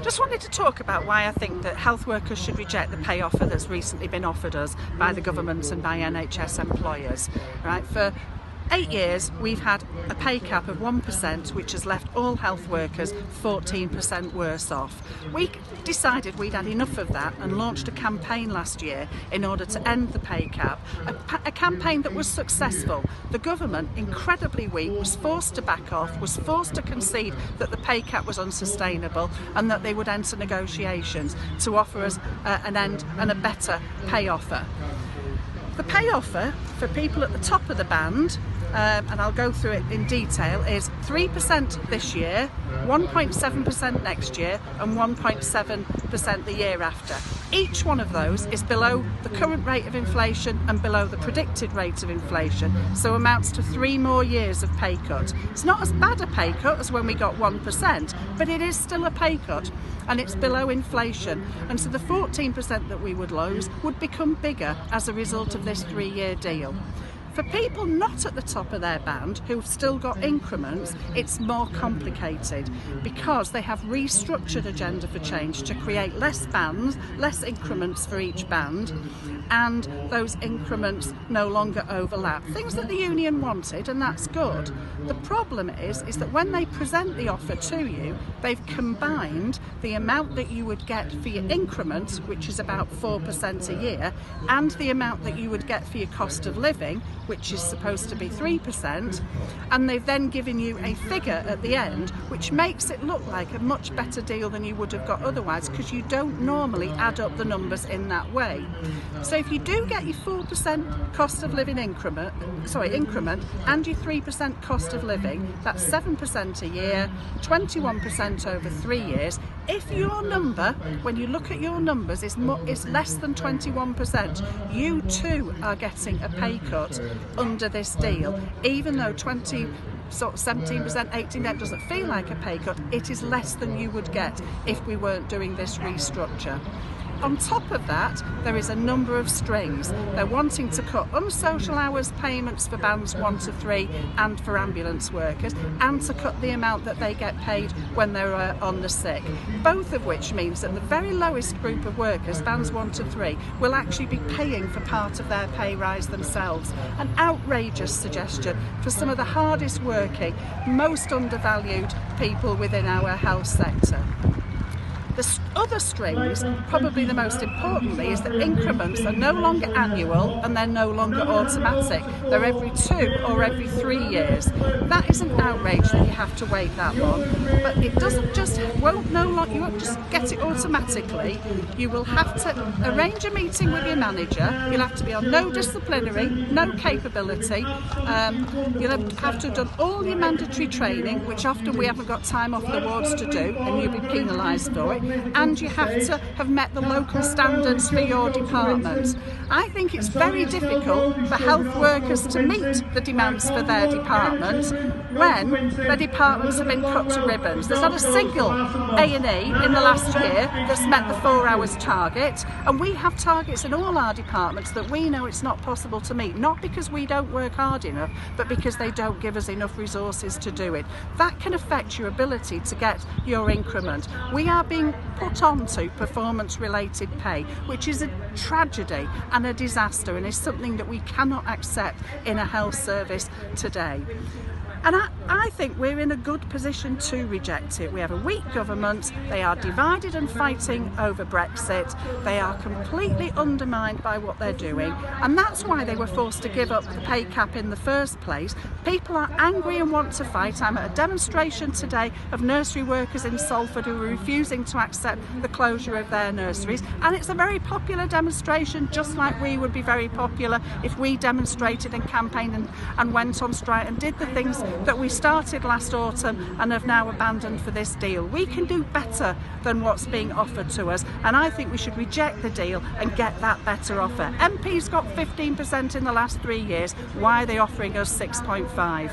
Just wanted to talk about why I think that health workers should reject the pay offer that's recently been offered us by the government and by NHS employers. Right, for 8 years we've had a pay cap of 1%, which has left all health workers 14% worse off. We decided we'd had enough of that and launched a campaign last year in order to end the pay cap, a campaign that was successful. The government, incredibly weak, was forced to back off, was forced to concede that the pay cap was unsustainable and that they would enter negotiations to offer us an end and a better pay offer. The pay offer for people at the top of the band, and I'll go through it in detail, is 3% this year, 1.7% next year and 1.7% the year after. Each one of those is below the current rate of inflation and below the predicted rate of inflation, so amounts to 3 more years of pay cut. It's not as bad a pay cut as when we got 1%, but it is still a pay cut and it's below inflation, and so the 14% that we would lose would become bigger as a result of this 3-year deal. For people not at the top of their band, who've still got increments, it's more complicated because they have restructured Agenda for Change to create less bands, less increments for each band, and those increments no longer overlap. Things that the union wanted, and that's good. The problem is that when they present the offer to you, they've combined the amount that you would get for your increment, which is about 4% a year, and the amount that you would get for your cost of living, which is supposed to be 3%, and they've then given you a figure at the end which makes it look like a much better deal than you would have got otherwise, because you don't normally add up the numbers in that way. So if you do get your 4% cost of living increment and your 3% cost of living, that's 7% a year, 21% over 3 years. If your number, when you look at your numbers, is less than 21%, you too are getting a pay cut under this deal. Even though 17%, 18% doesn't feel like a pay cut, it is less than you would get if we weren't doing this restructure. On top of that, there is a number of strings. They're wanting to cut unsocial hours payments for bands 1 to 3 and for ambulance workers, and to cut the amount that they get paid when they're on the sick. Both of which means that the very lowest group of workers, bands 1 to 3, will actually be paying for part of their pay rise themselves. An outrageous suggestion for some of the hardest working, most undervalued people within our health sector. The other strings, probably the most importantly, is that increments are no longer annual and they're no longer automatic. They're every 2 or every 3 years. That is an outrage that you have to wait that long, but it won't you won't just get it automatically. You will have to arrange a meeting with your manager. You'll have to be on no disciplinary, no capability. You'll have to have done all your mandatory training, which often we haven't got time off the wards to do, and you'll be penalised for it. And you have to have met the local standards for your department. I think it's very difficult for health workers to meet the demands for their department when their departments have been cut to ribbons. There's not a single A&E in the last year that's met the 4 hours target, and we have targets in all our departments that we know it's not possible to meet, not because we don't work hard enough, but because they don't give us enough resources to do it. That can affect your ability to get your increment. We are being put onto performance-related pay, which is a tragedy and a disaster, and is something that we cannot accept in a health service today. And I think we're in a good position to reject it. We have a weak government, they are divided and fighting over Brexit, they are completely undermined by what they're doing, and that's why they were forced to give up the pay cap in the first place. People are angry and want to fight. I'm at a demonstration today of nursery workers in Salford who are refusing to accept the closure of their nurseries, and it's a very popular demonstration, just like we would be very popular if we demonstrated and campaigned and went on strike and did the things that we started last autumn and have now abandoned for this deal. We can do better than what's being offered to us, and I think we should reject the deal and get that better offer. MPs got 15% in the last 3 years. Why are they offering us 6.5%?